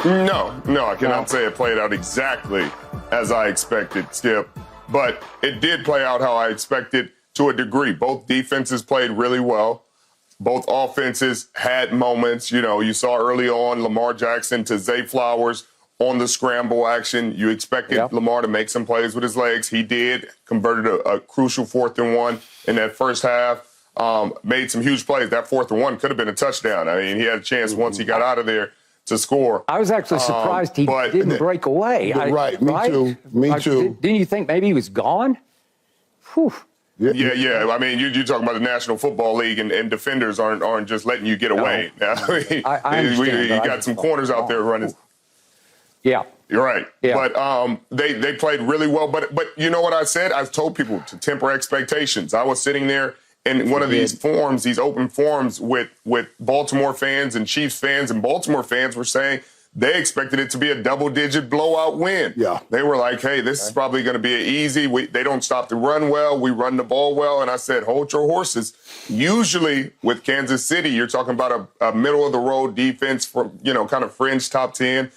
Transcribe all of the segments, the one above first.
No, I cannot say it played out exactly as I expected, Skip. But it did play out how I expected to a degree. Both defenses played really well. Both offenses had moments. You know, you saw early on Lamar Jackson to Zay Flowers on the scramble action. You expected Lamar to make some plays with his legs. He did, converted a crucial 4th and 1 in that first half. Made some huge plays. That 4th and 1 could have been a touchdown. I mean, he had a chance once he got out of there to score. I was actually surprised he didn't break away. Me too. Didn't you think maybe he was gone? Whew. Yeah. I mean, you're talking about the National Football League, and defenders aren't just letting you get away. No. I understand. You got some corners out there running. Yeah. You're right. Yeah. But they played really well. But you know what I said? I told people to temper expectations. I was sitting there in one of these forums, these open forums with Baltimore fans and Chiefs fans, and Baltimore fans were saying they expected it to be a double-digit blowout win. Yeah. They were like, hey, this is probably going to be easy. They don't stop the run well. We run the ball well. And I said, hold your horses. Usually with Kansas City, you're talking about a middle-of-the-road defense for, kind of fringe top 10.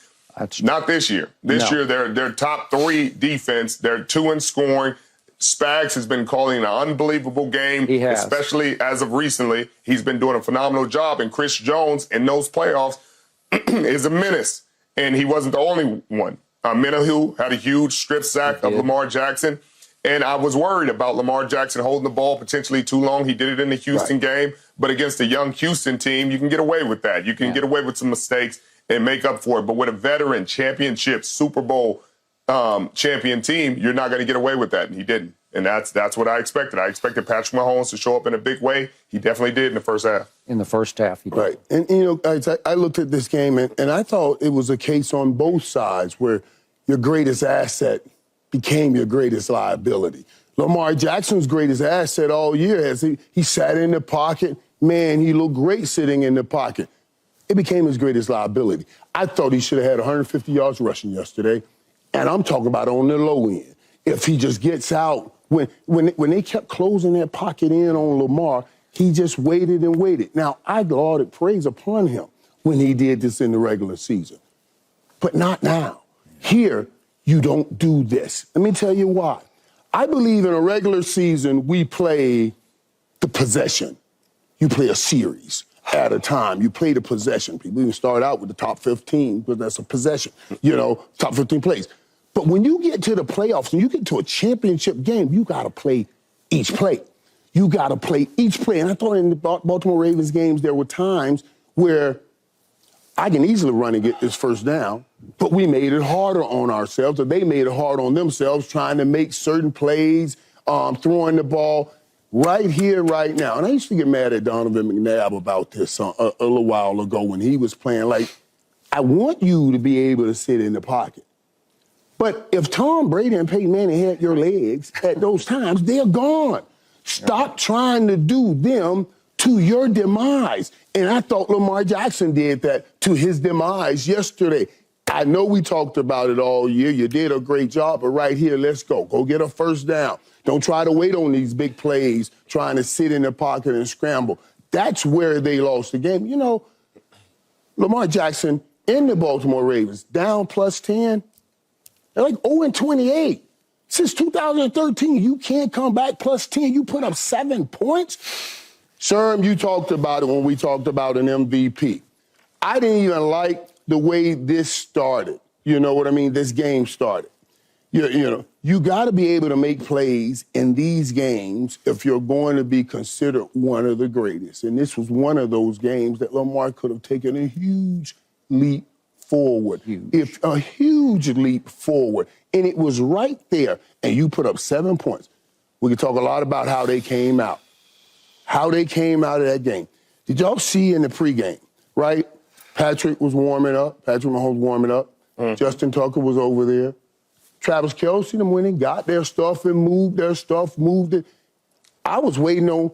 Not this year. This year, they're top 3 defense. They're 2 in scoring. Spags has been calling an unbelievable game, especially as of recently. He's been doing a phenomenal job. And Chris Jones in those playoffs is a menace. And he wasn't the only one. Minahu had a huge strip sack of Lamar Jackson. And I was worried about Lamar Jackson holding the ball potentially too long. He did it in the Houston game. But against a young Houston team, you can get away with that. You can get away with some mistakes and make up for it. But with a veteran championship, Super Bowl champion team, you're not going to get away with that. And he didn't. And that's what I expected. I expected Patrick Mahomes to show up in a big way. He definitely did in the first half. In the first half, he did. Right. And, I looked at this game, and I thought it was a case on both sides where your greatest asset became your greatest liability. Lamar Jackson's greatest asset all year as he sat in the pocket. Man, he looked great sitting in the pocket. It became his greatest liability. I thought he should have had 150 yards rushing yesterday, and I'm talking about on the low end. If he just gets out, when they kept closing that pocket in on Lamar, he just waited and waited. Now, I lauded praise upon him when he did this in the regular season, but not now. Here, you don't do this. Let me tell you why. I believe in a regular season, we play the possession. You play a series at a time. You play the possession. People even start out with the top 15, because that's a possession, top 15 plays. But when you get to the playoffs and you get to a championship game, you got to play each play. You got to play each play. And I thought in the Baltimore Ravens games, there were times where I can easily run and get this first down, but we made it harder on ourselves, or they made it hard on themselves trying to make certain plays, throwing the ball right here, right now. And I used to get mad at Donovan McNabb about this a little while ago when he was playing. Like, I want you to be able to sit in the pocket. But if Tom Brady and Peyton Manning had your legs at those times, they're gone. Stop trying to do them to your demise. And I thought Lamar Jackson did that to his demise yesterday. I know we talked about it all year. You did a great job, but right here, let's go. Go get a first down. Don't try to wait on these big plays, trying to sit in the pocket and scramble. That's where they lost the game. Lamar Jackson in the Baltimore Ravens, down plus 10. They're like 0-28. Since 2013, you can't come back plus 10. You put up 7 points. Sherm, you talked about it when we talked about an MVP. I didn't even like the way this started. You know what I mean? This game started. You got to be able to make plays in these games if you're going to be considered one of the greatest. And this was one of those games that Lamar could have taken a huge leap forward. If a huge leap forward. And it was right there. And you put up 7 points. We can talk a lot about how they came out. How they came out of that game. Did y'all see in the pregame, right? Patrick was warming up. Patrick Mahomes warming up. Justin Tucker was over there. Travis Kelce, them went and got their stuff and moved their stuff, moved it. I was waiting on,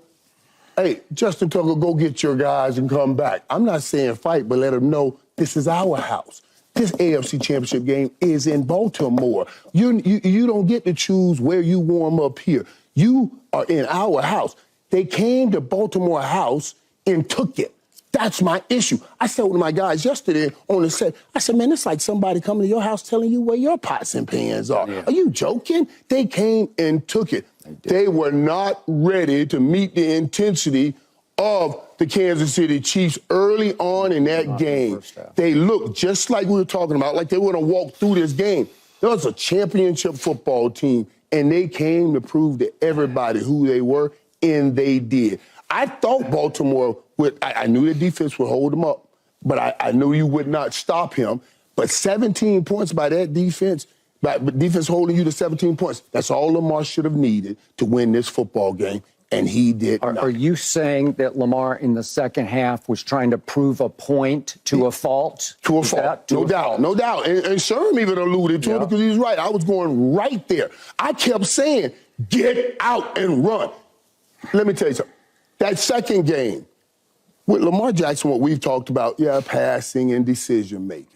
hey, Justin Tucker, go get your guys and come back. I'm not saying fight, but let them know this is our house. This AFC Championship game is in Baltimore. You don't get to choose where you warm up here. You are in our house. They came to Baltimore house and took it. That's my issue. I said to my guys yesterday on the set, I said, man, it's like somebody coming to your house telling you where your pots and pans are. Yeah. Are you joking? They came and took it. They were not ready to meet the intensity of the Kansas City Chiefs early on in that game. They looked just like we were talking about, like they were going to walk through this game. There was a championship football team, and they came to prove to everybody who they were, and they did. I thought Baltimore would, I knew the defense would hold them up, but I knew you would not stop him. But 17 points by that defense, by defense holding you to 17 points, that's all Lamar should have needed to win this football game, and he did not. Are you saying that Lamar in the second half was trying to prove a point to a fault? To a fault, no doubt. And Sherman even alluded to it because he was right. I was going right there. I kept saying, get out and run. Let me tell you something. That second game, with Lamar Jackson, what we've talked about, passing and decision-making.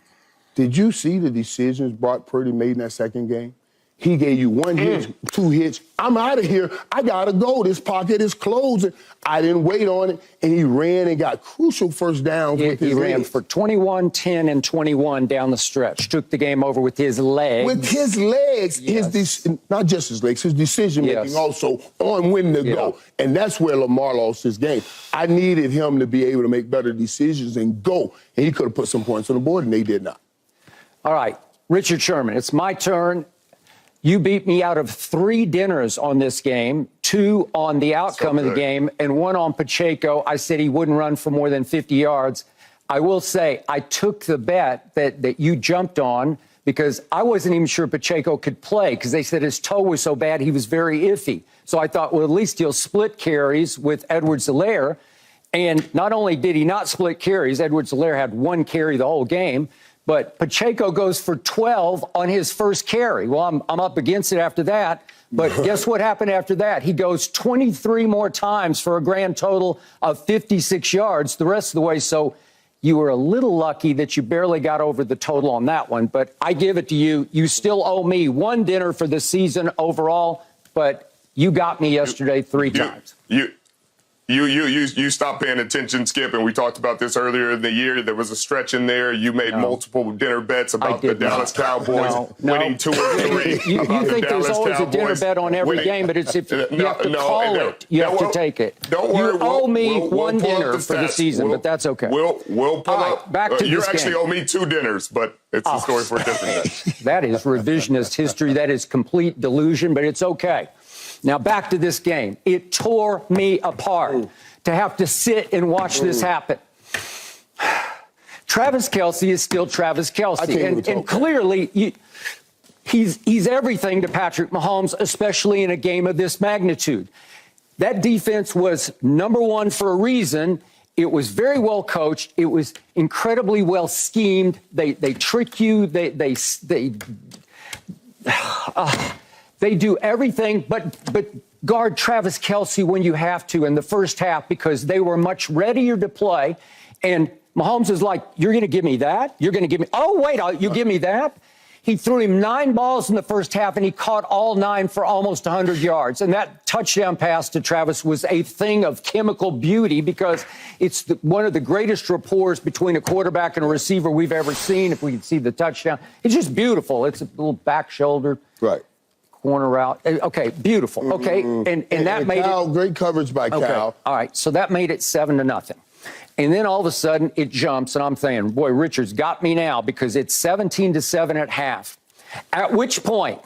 Did you see the decisions Brock Purdy made in that second game? He gave you one hit, two hits. I'm out of here. I got to go. This pocket is closing. I didn't wait on it, and he ran and got crucial first downs with his legs. He ran for 21, 10, and 21 down the stretch. Took the game over with his legs. With his legs, not just his legs, his decision-making also on when to go. And that's where Lamar lost his game. I needed him to be able to make better decisions and go. And he could have put some points on the board, and they did not. All right, Richard Sherman, it's my turn. You beat me out of 3 dinners on this game, 2 on the outcome of the game, and 1 on Pacheco. I said he wouldn't run for more than 50 yards. I will say I took the bet that you jumped on because I wasn't even sure Pacheco could play because they said his toe was so bad he was very iffy. So I thought, well, at least he'll split carries with Edwards-Helaire. And not only did he not split carries, Edwards-Helaire had 1 carry the whole game, but Pacheco goes for 12 on his first carry. Well, I'm up against it after that. But guess what happened after that? He goes 23 more times for a grand total of 56 yards the rest of the way. So you were a little lucky that you barely got over the total on that one. But I give it to you. You still owe me 1 dinner for the season overall. But you got me yesterday 3 times. You stopped paying attention, Skip, and we talked about this earlier in the year. There was a stretch in there. You made multiple dinner bets about the Dallas Cowboys winning 2 or 3. You think there's always a dinner bet on every game, but it's if you have to call it, you have to take it. Don't worry. You owe me 1 dinner for the season, but that's okay. We'll pull up. Back to you this actually game. owe me 2 dinners, but it's a story for a different day. That is revisionist history. That is complete delusion, but it's okay. Now, back to this game. It tore me apart to have to sit and watch this happen. Travis Kelce is still Travis Kelce. And clearly, he's everything to Patrick Mahomes, especially in a game of this magnitude. That defense was number 1 for a reason. It was very well coached. It was incredibly well schemed. They trick you. They do everything but guard Travis Kelce when you have to in the first half because they were much readier to play. And Mahomes is like, you're going to give me that? You're going to give me, oh, wait, you give me that? He threw him 9 balls in the first half, and he caught all 9 for almost 100 yards. And that touchdown pass to Travis was a thing of chemical beauty because it's one of the greatest rapports between a quarterback and a receiver we've ever seen. If we can see the touchdown, it's just beautiful. It's a little back shoulder. Right. Corner route. Okay, beautiful. Okay, and that made Cal, it. Great coverage by Cal. All right, so that made it 7-0. And then all of a sudden it jumps, and I'm saying, boy, Richard's got me now because it's 17-7 at half. At which point,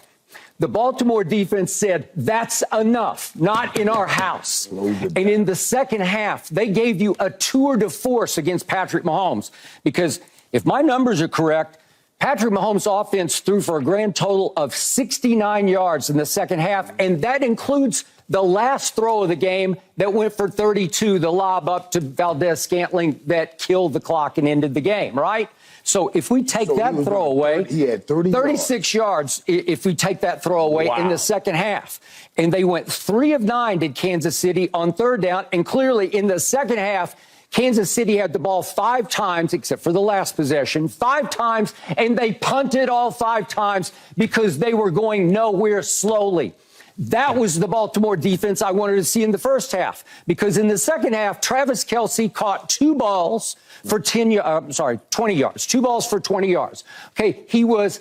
the Baltimore defense said, that's enough, not in our house. And in the second half, they gave you a tour de force against Patrick Mahomes because if my numbers are correct, Patrick Mahomes' offense threw for a grand total of 69 yards in the second half, and that includes the last throw of the game that went for 32, the lob up to Valdez-Scantling that killed the clock and ended the game, right? So if we take that throw away, he had 36 yards if we take that throw away in the second half. And they went 3 of 9, did Kansas City, on third down, and clearly in the second half, Kansas City had the ball 5 times, except for the last possession, 5 times, and they punted all 5 times because they were going nowhere slowly. That was the Baltimore defense I wanted to see in the first half, because in the second half, Travis Kelce caught 2 balls for 20 yards, 2 balls for 20 yards. Okay, he was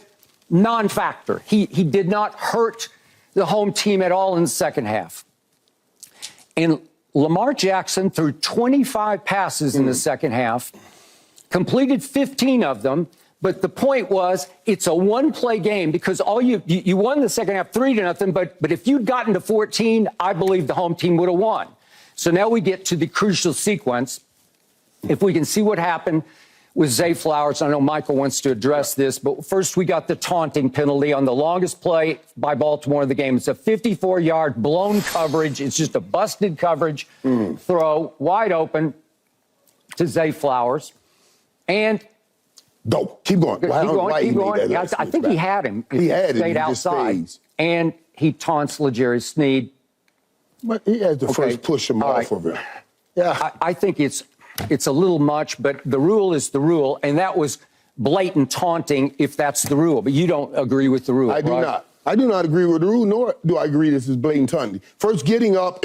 non-factor. He did not hurt the home team at all in the second half. And Lamar Jackson threw 25 passes in the second half, completed 15 of them. But the point was, it's a one-play game, because all you won the second half 3-0. But if you'd gotten to 14, I believe the home team would have won. So now we get to the crucial sequence. If we can see what happened with Zay Flowers, I know Michael wants to address this, but first we got the taunting penalty on the longest play by Baltimore in the game. It's a 54-yard blown coverage. It's just a busted coverage throw, wide open to Zay Flowers. And go. Keep going. Keep going. Yeah, I think he had him. He had stayed him. outside. And he taunts L'Jarius Sneed. But he had to first push him off of him. Yeah. I think it's a little much, but the rule is the rule, and that was blatant taunting if that's the rule. But you don't agree with the rule, I do not. I do not agree with the rule, nor do I agree this is blatant taunting. First, getting up,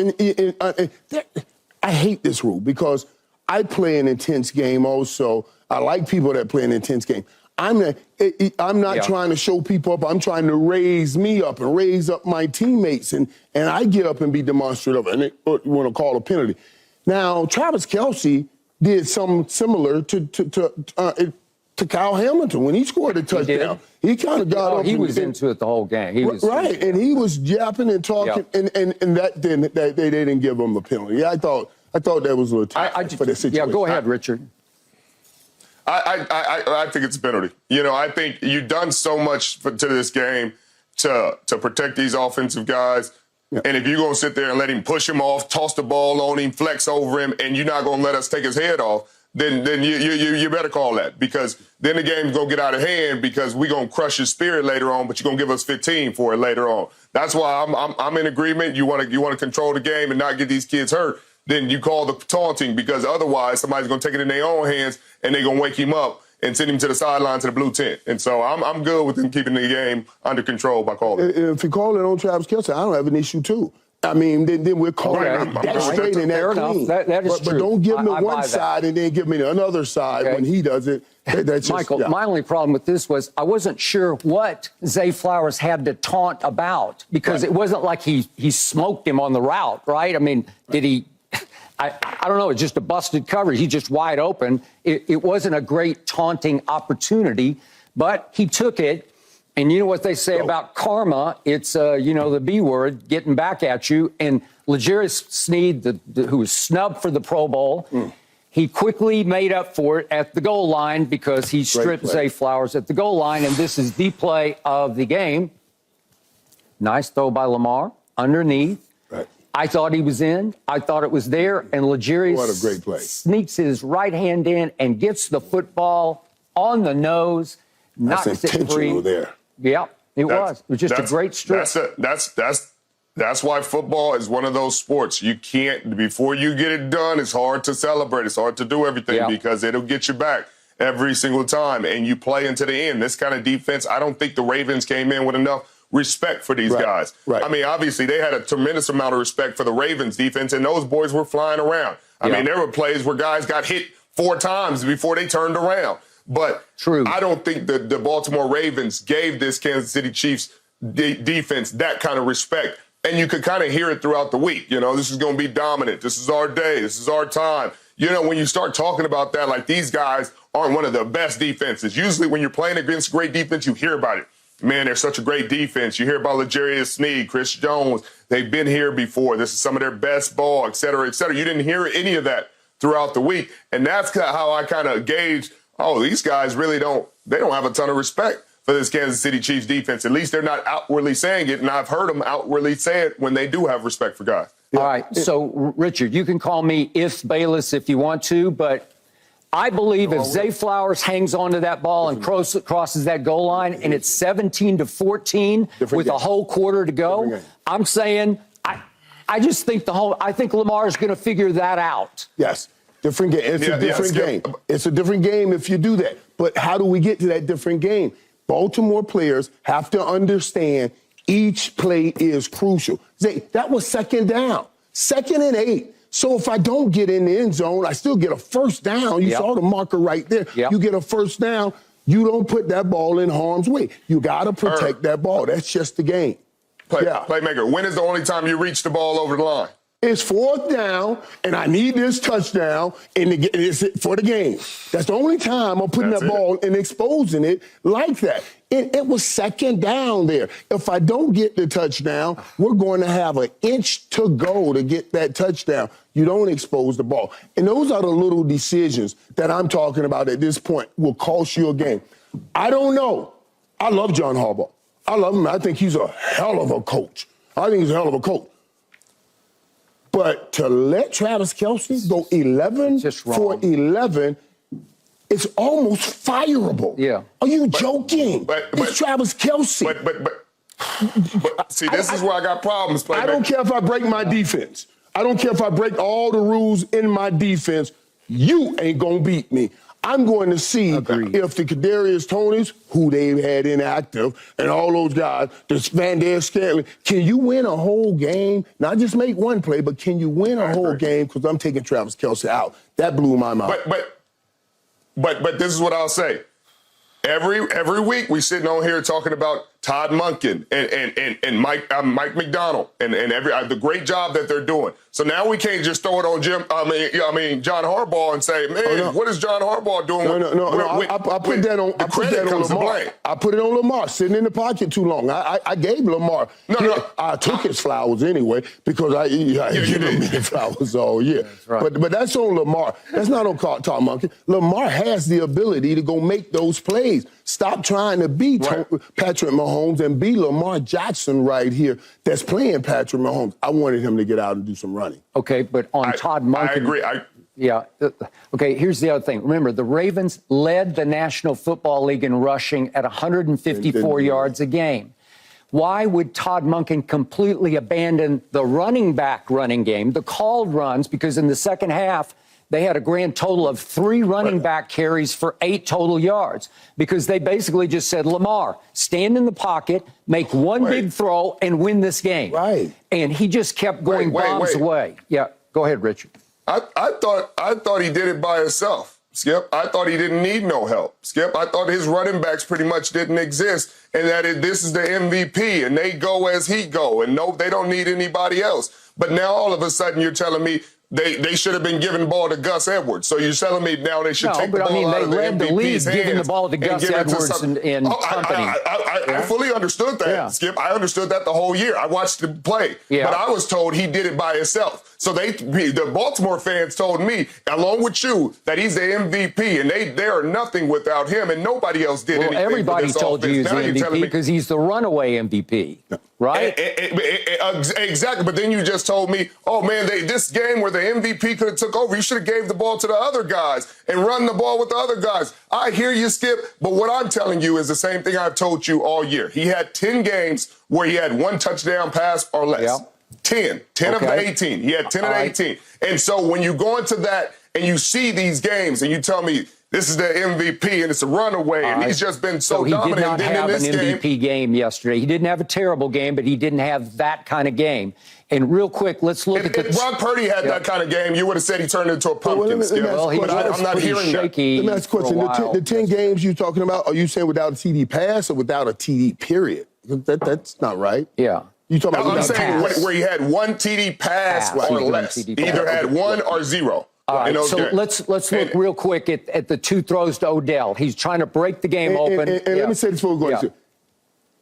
I hate this rule, because I play an intense game also. I like people that play an intense game. I'm not trying to show people up. I'm trying to raise me up and raise up my teammates. And I get up and be demonstrative, and you want to call a penalty. Now, Travis Kelce did something similar to Kyle Hamilton when he scored a touchdown. He kind of got up. He was into it the whole game. He was right, and he was yapping and talking, and that they didn't give him a penalty. Yeah, I thought that was a little tight for the situation. Yeah, go ahead, Richard. I think it's a penalty. You know, I think you've done so much to this game to protect these offensive guys. Yeah. And if you're going to sit there and let him push him off, toss the ball on him, flex over him, and you're not going to let us take his head off, then you better call that, because then the game's going to get out of hand, because we're going to crush his spirit later on, but you're going to give us 15 for it later on. That's why I'm in agreement. You want to control the game and not get these kids hurt. Then you call the taunting, because otherwise somebody's going to take it in their own hands and they're going to wake him up and send him to the sideline to the blue tent. And so I'm good with them keeping the game under control by calling it. If you call it on Travis Kelce, I don't have an issue, too. I mean, then we're calling that straight and that clean. That is true. But don't give me one side and then give me the another side when he does it. That's just, Michael, my only problem with this was I wasn't sure what Zay Flowers had to taunt about, because it wasn't like he smoked him on the route, right? I mean, did he... I don't know. It's just a busted coverage. He's just wide open. It wasn't a great taunting opportunity, but he took it. And you know what they say about karma? It's, the B word, getting back at you. And L'Jarius Sneed, who was snubbed for the Pro Bowl, he quickly made up for it at the goal line, because he stripped Zay Flowers at the goal line. And this is the play of the game. Nice throw by Lamar underneath. I thought he was in. I thought it was there. And L'Jarius sneaks his right hand in and gets the football on the nose. Knocks it free. Intentional there. Yeah, it was. It was just a great strip. That's why football is one of those sports. You can't, before you get it done, it's hard to celebrate. It's hard to do everything, because it'll get you back every single time. And you play into the end. This kind of defense, I don't think the Ravens came in with enough respect for these guys. I mean, obviously, they had a tremendous amount of respect for the Ravens defense, and those boys were flying around. I mean, there were plays where guys got hit 4 times before they turned around. But I don't think the Baltimore Ravens gave this Kansas City Chiefs defense that kind of respect. And you could kind of hear it throughout the week. You know, this is going to be dominant. This is our day. This is our time. You know, when you start talking about that, like, these guys aren't one of the best defenses. Usually when you're playing against great defense, you hear about it. Man, they're such a great defense. You hear about L'Jarius Sneed, Chris Jones. They've been here before. This is some of their best ball, et cetera, et cetera. You didn't hear any of that throughout the week. And that's how I kind of gauge, these guys really don't have a ton of respect for this Kansas City Chiefs defense. At least they're not outwardly saying it, and I've heard them outwardly say it when they do have respect for guys. All right, so, Richard, you can call me Bayless if you want to, but I believe if Zay Flowers hangs onto that ball and crosses that goal line, and it's 17-14 with a whole quarter to go, I'm saying I just think I think Lamar is going to figure that out. Yes, different game. It's a different game. It's a different game if you do that. But how do we get to that different game? Baltimore players have to understand Each play is crucial. That was 2nd down, 2nd and 8. So if I don't get in the end zone, I still get a first down. You saw the marker right there. You get a first down. You don't put that ball in harm's way. You got to protect that ball. That's just the game. Playmaker, when is the only time you reach the ball over the line? It's 4th down, and I need this touchdown for the game. That's the only time I'm putting that ball and exposing it like that. It was 2nd down there. If I don't get the touchdown, we're going to have an inch to go to get that touchdown. You don't expose the ball. And those are the little decisions that I'm talking about at this point will cost you a game. I don't know. I love John Harbaugh. I love him. I think he's a hell of a coach. But to let Travis Kelce go 11 for 11, it's almost fireable. Yeah. Are you joking? It's Travis Kelce. But see, this is where I got problems. I don't care if I break my defense. I don't care if I break all the rules in my defense. You ain't going to beat me. I'm going to see if the Kadarius Tonys, who they've had inactive, and all those guys, this Van Der Scantling, can you win a whole game? Not just make one play, but can you win a whole game? Because I'm taking Travis Kelce out. That blew my mind. But this is what I'll say. Every week we sitting on here talking about Todd Monken and Mike McDonald and the great job that they're doing. So now we can't just throw it on John Harbaugh and say, man, what is John Harbaugh doing? No. I put that on Lamar. I put it on Lamar, sitting in the pocket too long. I gave Lamar. I took his flowers anyway because I give him his flowers all year. But that's on Lamar. That's not on Todd Monken. Lamar has the ability to go make those plays. Stop trying to be Patrick Mahomes and be Lamar Jackson right here that's playing Patrick Mahomes. I wanted him to get out and do some running. Okay, but on Todd Monken. I agree. Okay, here's the other thing. Remember, the Ravens led the National Football League in rushing at 154 yards a game. Why would Todd Monken completely abandon the running game, the called runs, because in the second half, they had a grand total of 3 running back carries for 8 total yards because they basically just said, Lamar, stand in the pocket, make one big throw, and win this game. And he just kept going bombs away. Yeah, go ahead, Richard. I thought he did it by himself, Skip. I thought he didn't need no help, Skip. I thought his running backs pretty much didn't exist and that this is the MVP and they go as he go and no, they don't need anybody else. But now all of a sudden you're telling me they should have been giving the ball to Gus Edwards. So you're telling me now they should take the ball out of the MVP's hands giving the ball to Gus Edwards and company. I fully understood that, Skip. I understood that the whole year. I watched him play. But I was told he did it by himself. So the Baltimore fans told me, along with you, that he's the MVP and they are nothing without him and nobody else did anything. Everybody told you he's the MVP because he's the runaway MVP, right? Exactly. But then you just told me, oh, man, this game where the MVP could have took over, you should have gave the ball to the other guys and run the ball with the other guys. I hear you, Skip, but what I'm telling you is the same thing I've told you all year. He had 10 games where he had 1 touchdown pass or less. 10 of the 18. He had 10 of the 18. And so when you go into that and you see these games and you tell me this is the MVP and it's a runaway and he's just been so dominant. He did not have an MVP game yesterday. He didn't have a terrible game, but he didn't have that kind of game. And real quick, let's look at the... If Brock Purdy had that kind of game, you would have said he turned into a pumpkin. I'm not hearing shaky. Let me ask a question. The 10 games you're talking about, are you saying without a TD pass or without a TD period? That's not right. Yeah. You talking about I'm saying where he had 1 TD pass or less. Either had 1 or 0. All right, so let's look real quick at the 2 throws to Odell. He's trying to break the game open. And let me say this before we go into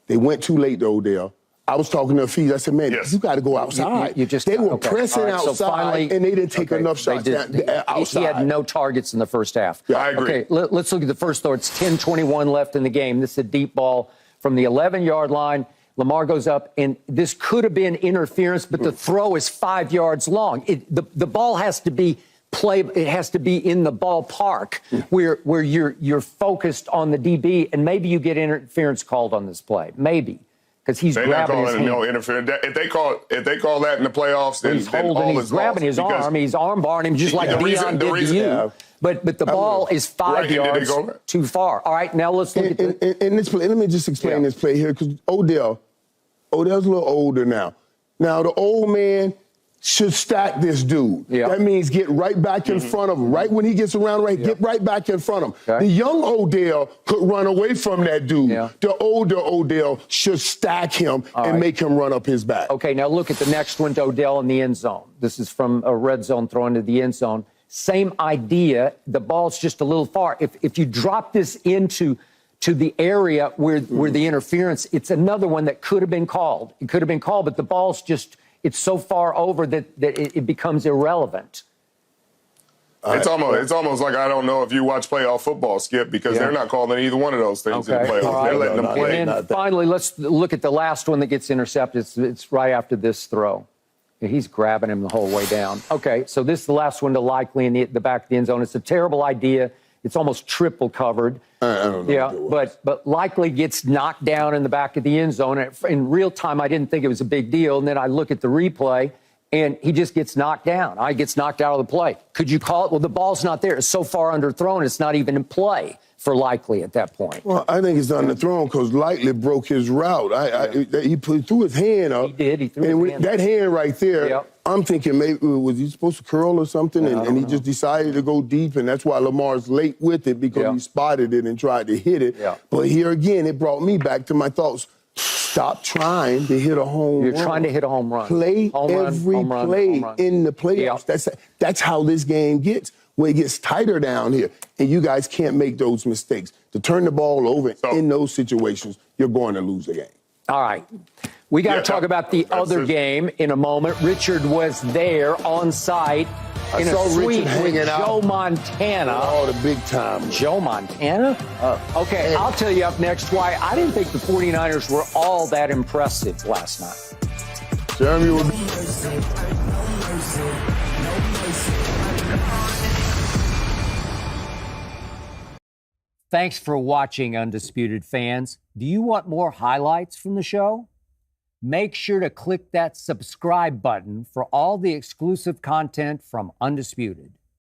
they went too late to Odell. I was talking to Fee. I said, man, you got to go outside. They were pressing outside, so finally, and they didn't take enough shots outside. He had no targets in the first half. I agree. Okay, let's look at the first throw. It's 10:21 left in the game. This is a deep ball from the 11-yard line. Lamar goes up, and this could have been interference, but the throw is 5 yards long. The ball has to be it has to be in the ballpark where you're focused on the DB, and maybe you get interference called on this play. Maybe. Because he's grabbing his hand. No interference. If they call that in the playoffs, then he's grabbing his arm. He's arm barring him just like Deion did to you. But the ball is 5 yards too far. All right, now let's look at in this play. Let me just explain this play here because Odell, Odell's a little older now. Now, the old man should stack this dude. Yeah. That means get right back in front of him. Right when he gets around, get right back in front of him. Okay. The young Odell could run away from that dude. Yeah. The older Odell should stack him and make him run up his back. Okay, now look at the next one to Odell in the end zone. This is from a red zone throw into the end zone. Same idea. The ball's just a little far. If you drop this into the area where the interference, it's another one that could have been called. It could have been called, but the ball's just, it's so far over that it becomes irrelevant. It's almost like I don't know if you watch playoff football, Skip, because they're not calling either one of those things in the playoffs. All right. They're letting them play. And then finally, let's look at the last one that gets intercepted. It's right after this throw. He's grabbing him the whole way down. Okay, so this is the last one to Likely in the back of the end zone. It's a terrible idea. It's almost triple covered. I don't know. Yeah, but Likely gets knocked down in the back of the end zone. In real time, I didn't think it was a big deal. And then I look at the replay, and he just gets knocked down. He gets knocked out of the play. Could you call it? Well, the ball's not there. It's so far underthrown, it's not even in play for Likely at that point. Well, I think it's underthrown because Likely broke his route. He threw his hand up. He did. He threw his hand up. That hand right there, Yep. I'm thinking maybe was he supposed to curl or something, and he just decided to go deep, and that's why Lamar's late with it because he spotted it and tried to hit it. Yeah. But here again, it brought me back to my thoughts. Stop trying to hit a home run. You're trying to hit a home run. Play every play in the playoffs. Yeah. That's how this game gets. When it gets tighter down here, and you guys can't make those mistakes. To turn the ball over in those situations, you're going to lose the game. All right. We got to talk about the other game in a moment. Richard was there on site in a suite with Joe Montana. Oh, the big time. Joe Montana? Okay, I'll tell you up next why I didn't think the 49ers were all that impressive last night. Jeremy will Thanks for watching, Undisputed fans. Do you want more highlights from the show? Make sure to click that subscribe button for all the exclusive content from Undisputed.